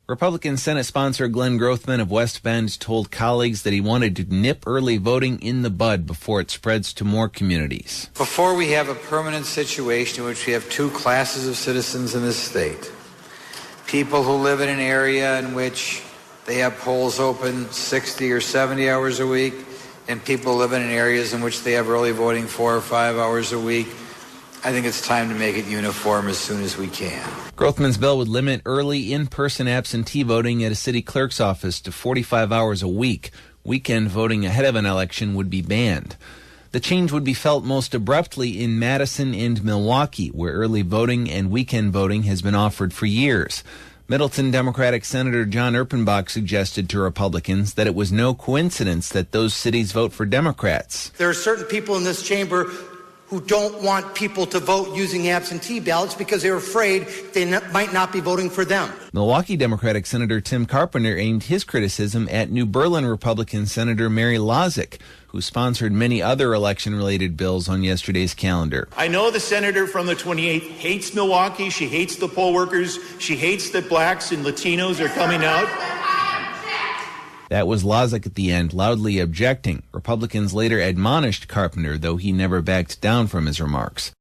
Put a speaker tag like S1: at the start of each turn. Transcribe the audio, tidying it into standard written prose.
S1: Republican Senate sponsor Glenn Grothman of West Bend told colleagues that he wanted to nip early voting in the bud before it spreads to more communities.
S2: Before we have a permanent situation in which we have two classes of citizens in this state, people who live in an area in which they have polls open 60 or 70 hours a week, and people who live in areas in which they have early voting 4 or 5 hours a week, I think it's time to make it uniform as soon as we can.
S1: Grothman's bill would limit early in-person absentee voting at a city clerk's office to 45 hours a week. Weekend voting ahead of an election would be banned. The change would be felt most abruptly in Madison and Milwaukee, where early voting and weekend voting has been offered for years. Middleton Democratic Senator John Erpenbach suggested to Republicans that it was no coincidence that those cities vote for Democrats.
S3: There are certain people in this chamber who don't want people to vote using absentee ballots because they're afraid they might not be voting for them.
S1: Milwaukee Democratic Senator Tim Carpenter aimed his criticism at New Berlin Republican Senator Mary Lozick, who sponsored many other election-related bills on yesterday's calendar.
S4: I know the senator from the 28th hates Milwaukee. She hates the poll workers. She hates that blacks and Latinos are coming out.
S1: That was Lozick at the end, loudly objecting. Republicans later admonished Carpenter, though he never backed down from his remarks.